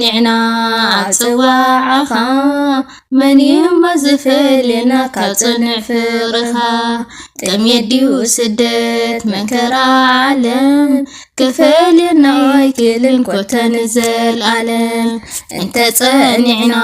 تጸنعنا عصواعخا من يمزفلنا كصنع فرخا كم يديو سدت من كرا عالم كفلنا كلن كتنزل عالم انت ጸنعنا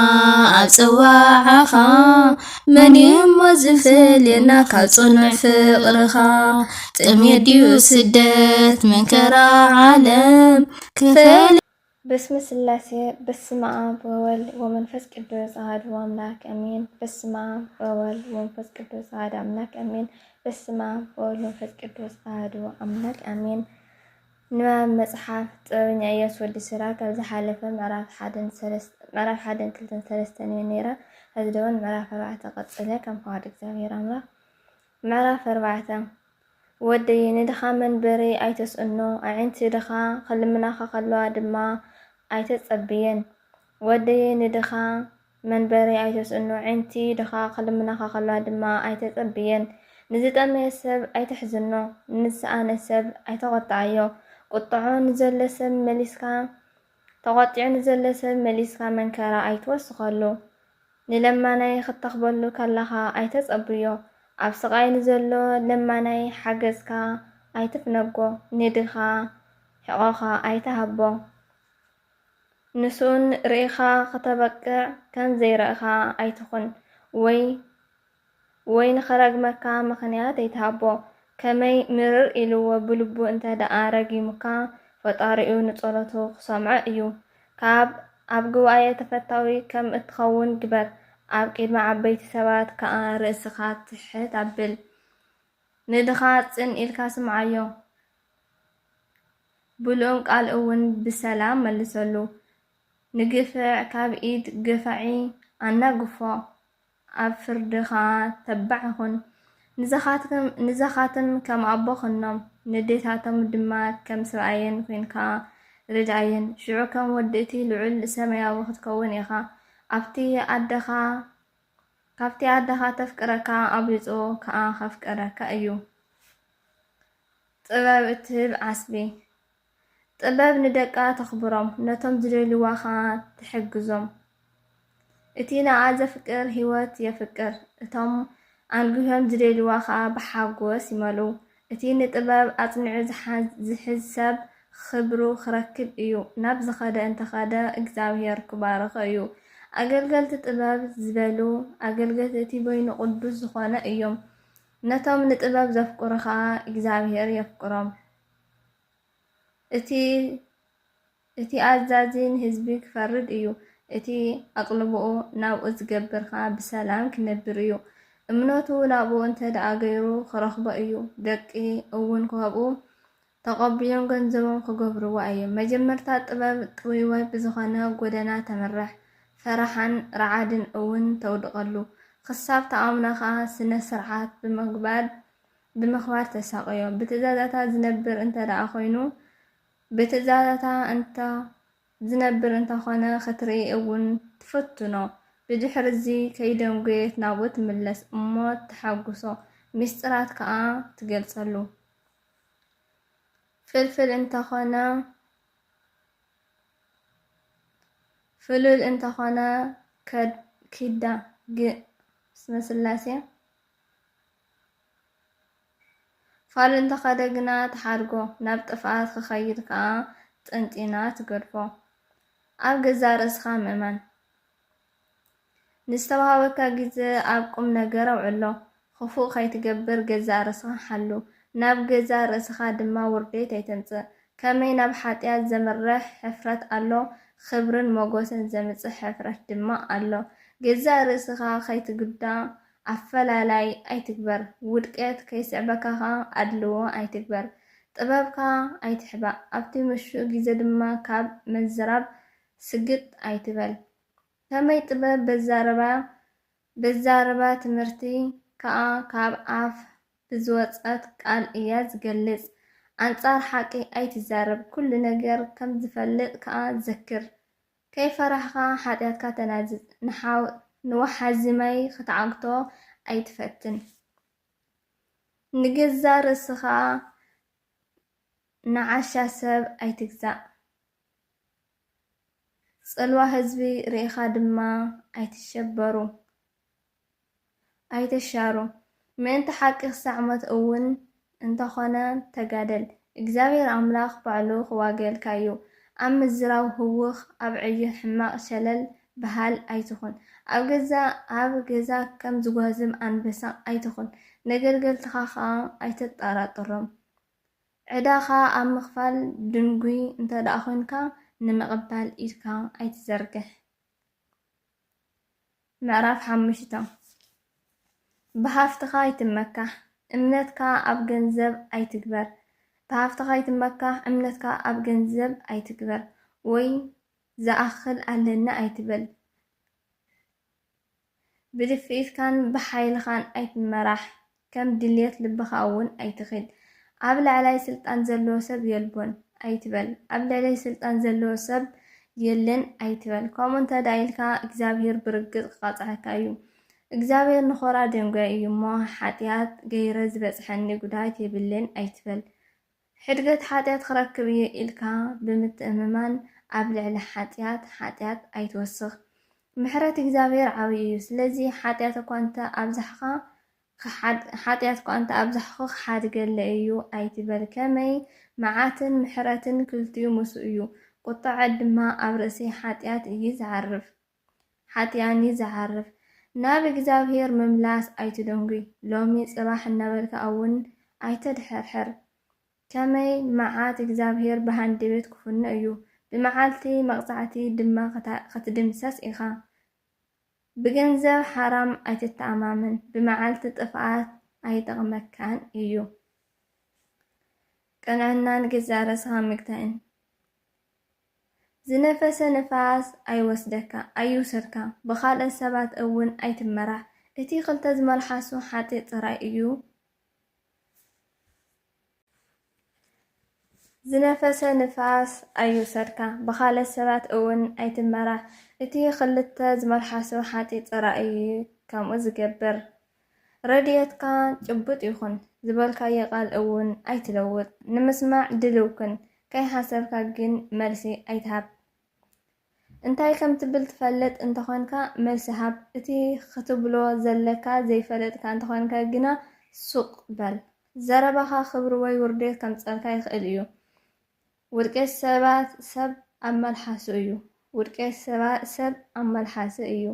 عصواعخا من يمزفلنا كصنع فرخا كم يديو سدت من كرا عالم كفل بسم السلاسة بسم آب وولد ومنفس قدوس أحد أملاك أمين بسم آب وولد ومنفس قدوس أحد أملاك أمين بسم آب وولد ومنفس قدوس أحد أملاك أمين نوام مصحف طبعاً ياس ولد سرا كذا حالفة معرف حدن كلتن ثلاثة نيرة هذدون معرف 4 قصلة كم قاعد እግዚአብሔር አምላክ معرف 4 ودي ندخا من بري أيتس إنه عين تدخا خلمنا خلوا دما أيتس أبين ودي ندخا من بري أيتس إنه عين تدخا خلمنا خلوا دما أيتس أبين نزيد أما يسب أيتحزنه نسأ نسب أيتقطعيه قطعون نزل سب مليسكا تقطعون نزل سب مليسكا من كرا أيتوسخلو نلما ناي خطقبلو كلها أيتس أبيو ኣብ ስቃይ ንዘሎ ለማናይ ሓገዝካ ኣይትፍነጎ ንድኻ ሕቆኻ ኣይተሃቦ ንሱን ርኢኻ ከተበቅዕ ከም ዘይረእኻ ኣይትኹን ወይ ንኸረግመካ ምኽንያት ኣይትሃቦ ከመይ ምርር ኢልዎ ብልቡ እንተደኣ ረጊሙካ ፈጣሪኡ ንጸሎቱ ክሰምዖ እዩ ኣብ ጉባኤ ተፈታዊ ከም እትኸውን ግበር ኣብ ቅድሚ ዓበይቲ ሰባት ከዓ ርእስኻ ትሕት ኣብል ንድኻ ጽን ኢልካ ስምዓዮ ብልኡም ቃል እውን ብሰላም መልሰሉ ንግፍዕ ካብ ኢድ ገፋዒ ኣናግፎ ኣብ ፍርድኻ ተባዕ ይኹን ንዘኻትም ከም ኣቦ ኽኖም ንዴታቶም ድማ ከም ሰብኣየን ኮንካ ርድኣየን ሽዑ ከም ወዲ እቲ ልዑል ሰማያዊ ክትከውን ኢኻ ካብቲ ኣደኻ ተፍቅረካ ኣብልጾ ከዓ ከፍቅረካ እዩ ጥበብ እትህብ ዓስቢ ጥበብ ንደቃ ተኽብሮም ነቶም ዝደልይዋኻ ትሕግዞም እቲ ንኣ ዘፍቅር ህይወት የፍቅር እቶም ኣንግሆም ዝደልይዋኻ ብሓጎስ ይመሉ እቲ ንጥበብ ኣጽኒዑ ዝሕዝ ሰብ ክብሩ ክረክብ እዩ ናብ ዝኸደ እንተኸደ እግዚአብሔር ክባርኽ እዩ ኣገልገልቲ ጥበብ ዝበሉ ኣገልገልቲ እቲ በይኑ ቅዱስ ዝኾነ እዮም ነቶም ንጥበብ ዘፍቅሩኻ እግዚአብሔር የፍቅሮም እቲ ኣዛዚን ህዝቢ ክፈርድ እዩ እቲ ኣቕልብኡ ናብኡ ዝገብርኻ ብሰላም ክነብር እዩ እምነቱ ናብኡ እንተደኣ ገይሩ ክረኽቦ እዩ ደቂ እውን ክህብኡ ተቐቢሎም ገንዘቦም ክገብርዎ እዩ መጀመርታ ጥበብ ጥውይዋይ ብዝኾነ ጎደና ተመራሕ ፈራሓን ረዓድን እውን ተውድቐሉ ክሳብ ተኣምነኻ ስነ ስርዓት ብምኽባር ተሳቀዮ ብትእዛዛታ ዝነብር እንተደኣ ኮይኑ ብትእዛዛታ ዝነብር እንተኾነ ክትርኢ እውን ትፍትኖ ብድሕሪዚ ከይደንጎየት ናብኡ ትምለስ እሞ ተሓጉሶ ምስጢራት ከዓ ትገልጸሉ ፍልፍል እንተኾነ ኪዳ ስመስላሴ ፋል እንተኸደ ግና ተሓድጎ ናብ ጥፍኣት ክኸይድ ከዓ ጥንጢና ትገድፎ ኣብ ገዛ ርእስኻ ምእመን ንዝተዋሃበካ ግዜ ኣብ ቁም ነገር ኣውዕሎ ክፉእ ከይትገብር ገዛ ርእስኻ ሓሉ ናብ ገዛ ርእስኻ ድማ ውርደት ኣይተምጽእ ከመይ ናብ ሓጢኣት ዘመርሕ ሕፍረት ኣሎ ክብርን ሞገስን ዘምጽእ ሕፍረት ድማ ኣሎ ገዛ ርእስኻ ከይትግዳ ኣፈላላይ ኣይትግበር ውድቀት ከይስዕበካ ኣድልዎ ኣይትግበር ጥበብካ ኣይትሕባእ ኣብቲ ምሹእ ግዜ ድማ ካብ መዝራብ ስግጥ ኣይትበል ከመይ ጥበብ በዛረባ ትምህርቲ ከዓ ካብ ኣፍ ብዝወፀት ቃል እያ ዝገልጽ ኣንጻር ሓቂ ኣይትዛረብ ኩሉ ነገር ከም ዝፈልጥ ከዓ ዘክር ከይፈራሕካ ሓጢኣትካ ተናዝዝ ንወሓዚ ማይ ክትዓግቶ ኣይትፈትን ንገዛ ርእስኻ ንዓሻ ሰብ ኣይትግዛእ صلوا هزبي ريخا دما ኣይተሻሩ ምእንቲ ሓቂ ክሳዕመት እውን እንተኾነ ተጋደል እግዚአብሔር አምላኽ ባዕሉ ክዋገለልካ እዩ ኣብ ምዝራው ህውኽ ኣብ ዕይህ ሕማቕ ሸለል በሃል ኣይትኹን ኣብ ገዛ ከም ዝጓዝም አንበሳ ኣይትኹን ነገልገልትኻ ኸኣ ኣይተጠራጠሮም ዕዳኻ ኣብ ምኽፋል ድንጉይ እንተደኣ ኮንካ ንምቕባል ኢድካ ኣይትዘርግሕ ምዕራፍ 5 بهافتኻ ይትመካህ እምነትካ ኣብ ገንዘብ ኣይትግበር በሃፍትኻ ይትመካህ እምነትካ ኣብ ገንዘብ ኣይትግበር ወይ ዝኣኽል ኣለና ኣይትበል ብድፍኢትካን ብሓይልኻን ኣይትመራሕ ከም ድልየት ልብኻ እውን ኣይትኽድ ኣብ ላዕላይ ስልጣን ዘለዎ ሰብ የልቦን ኣይትበል ኣብ ላዕላይ ስልጣን ዘለዎ ሰብ የለን ኣይትበል ከምኡ እንተዳኢልካ እግዚአብሔር ብርግጽ ክቐጽዐካ እዩ እግዚአብሔር ንኾራ ደንጓይ እዩ እሞ ሓጢያት ገይረ ዝበጽሐኒ ጉዳት የብልን ኣይትበል ሕድገት ሓጢያት ክረክብ እየ ኢልካ ብምትእምማን ኣብ ልዕሊ ሓጢያት ኣይትወስኽ ምሕረት እግዚአብሔር ዓብይ እዩ ስለዚ ሓጢያት እኳ እንተ ኣብዛሕኻ ክሓድገለ እዩ ኣይትበል ከመይ መዓትን ምሕረትን ክልቲኡ ሙሱ እዩ ቁጣዕ ድማ ኣብ ርእሲ ሓጢያን ይዝዓርፍ ናብ እግዚአብሔር መምላስ ኣይትደንጉይ ሎሚ ጽባሕ እናበልካ እውን ኣይተድሕርሕር ከመይ መዓት እግዚአብሔር ብሃንደበት ክፉነ እዩ ብመዓልቲ መቕጻዕቲ ድማ ክትድምሰስ ኢኻ ብገንዘብ ሓራም ኣይትተኣማምን ብመዓልቲ ጥፍኣት ኣይጠቕመካን እዩ ቀንዕናን ገዛ ርእስኻ ምግታእን ዝነፈሰ ንፋስ ኣይውሰድካ ብኻልእ ሰባት እውን ኣይትመራሕ እቲ ክልተ ዝመልሓሱ ሓጢእ ጥራይ እዩ ዝነፈሰ ንፋስ ኣይውሰድካ ብኻልእ ሰባት እውን ኣይትመራሕ እቲ ክልተ ዝመልሓሱ ሓጢእ ጥራይ እዩ ከምኡ ዝገብር ረድኤትካ ጭቡጥ ይኹን ዝበልካዮ ቃል እውን ኣይትለውጥ ንምስማዕ ድልውክን ከይሓሰብካ ግን መልሲ ኣይትሃብ እንታይ ከም ትብል ትፈልጥ እንተኾንካ መልሲ ሃብ እቲ ክትብሎ ዘለካ ዘይፈለጥካ እንተኾንካ ግና ሱቕ በል ዘረባኻ ክብሪ ወይ ውርደት ከም ጸልካ ይኽእል እዩ ውድቀት ሰባት ሰብ ኣመልሓሲ እዩ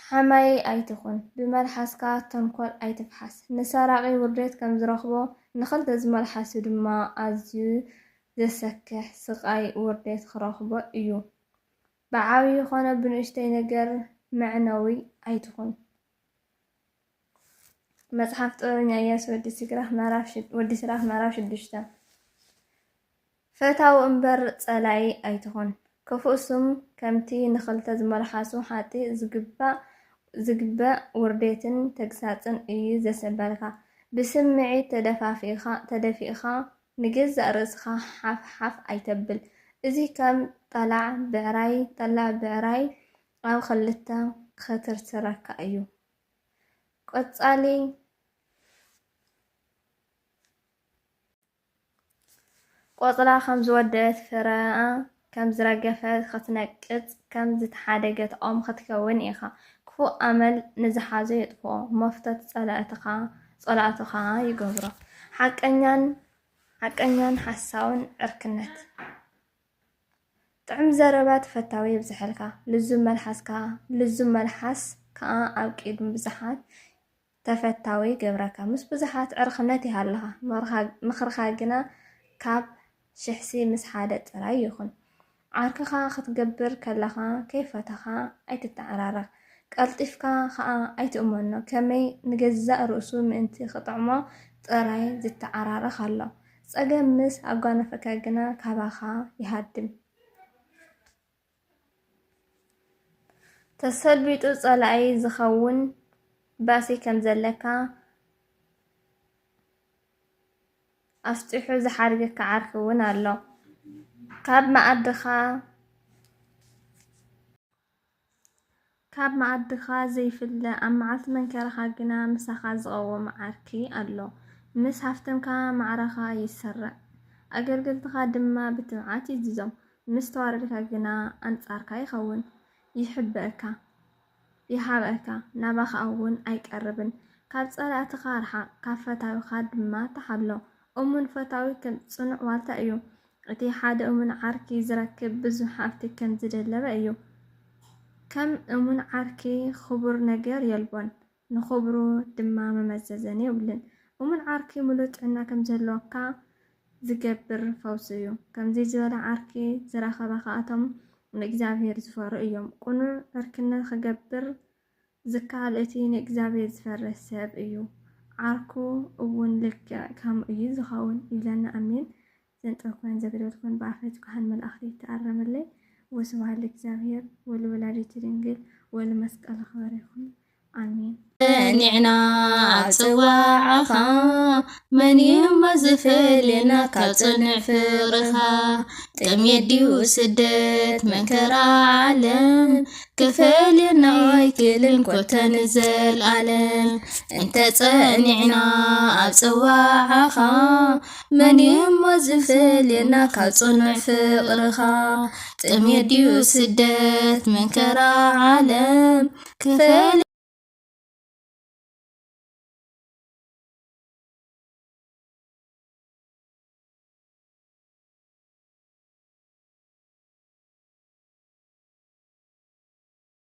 ሓማይ ኣይትኹን ብመልሓስካ ተንኮል ኣይትፍሓስ ንሰራቂ ውርደት ከም ዝረኽቦ ንኽልተ ዝመልሓሱ ድማ ኣዝዩ ዘሰክሕ ስቃይ ውርደት ክረኽቦ እዩ ብዓብይ ኾነ ብንእሽተይ ነገር መዕነዊ ኣይትኹን መጽሓፍ ጥበበኛ ኢያሱ ወዲ ስራሕ ምዕራፍ 6 ፈታው እምበር ጸላይ ኣይትኹን ክፉእ ስም ከምቲ ንኽልተ ዝመልሓሱ ሓጢእ ዝግባእ ውርደትን ተግሳጽን እዩ ዘሰበልካ ብስምዒት ተደፊእኻ ንገዛእ ርእስኻ ሓፍ ኣይተብል እዚ ከም ጠላዕ ብዕራይ ኣብ ክልተ ክትርስረካ እዩ ቆጽላ ከም ዝወደት ፍረኣ ከም ዝረገፈት ክትነቅጽ ከም ዝተሓደገት ኦም ክትከውን ኢኻ ክፉእ ኣመል ንዝሓዞ የጥፍኦ መፍተት ጸላእትኻ ይገብሮ ሓቀኛን ሓሳውን ዕርክነት ጥዕም ዘረባ ተፈታዊ ይብዝሐልካ ልዙም መልሓስ ከዓ ኣብ ቂድሚ ብዙሓት ተፈታዊ ገብረካ ምስ ብዙሓት ዕርክነት ይሃለኻ ምኽርኻ ግና ካብ ሽሕሲ ምስ ሓደ ጥራይ ይኹን ዓርክኻ ክትገብር ከለኻ ከይፈተኻ ኣይትተዓራረኽ ቀልጢፍካ ከዓ ኣይትእመኖ ከመይ ንገዛእ ርእሱ ምእንቲ ክጥዕሞ ጥራይ ዝተዓራረኽ ኣሎ ጸገም ምስ ኣጓነፈካ ግና ካባኻ ይሃድም ተሰልቢጡ ጸላኢ ዝኸውን ባሲ ከም ዘለካ ኣስጢሑ ዝሓድገካ ዓርኪ እውን ኣሎ ካብ መዓድኻ ዘይፍለ ኣብ መዓልቲ መንከርኻ ግና ምሳኻ ዝቐወም ዓርኪ ኣሎ ምስ ሃፍተምካ ማዕረኻ ይሰርዕ ኣገልገልትኻ ድማ ብትምዓት ይዝዞም مستوردك جنا أنصارك يخون يحبك يحبك نبخ أون أيك أربن كاب صلاة خارحة كافتاوي خادمة تحلو أمن فتاوي كم صنع والتأيو أتي حاد أمن عركي زركب بزح أفتك كم زدلب أيو كم أمن عركي خبر نجار يلبون نخبرو دمام مززني ولن ومن عركي ملوت عنا كم زلوكا زجبر فوسيو كم زي زوال عركي زراخة بخاتم نجزافير زفاريهم كونو أركنا خجبر زكالتي نجزافير زفر الساب إيو عركو أون لك كم إيز خاون إلنا أمين زنت أكون زبرتكون بعفتك هن من الأخير تعرم اللي وسوها لجزافير والولادي ترنجل والمسك الخارقون آمين نعنا عصواعها من يمزفلنا كتصنع فرخا كم يديو سدت من كرعلم كفلنا ويكلن كتنزل علم انت تصنعنا عصواعها من يمزفلنا كتصنع فرخا كم يديو سدت من كرعلم كفل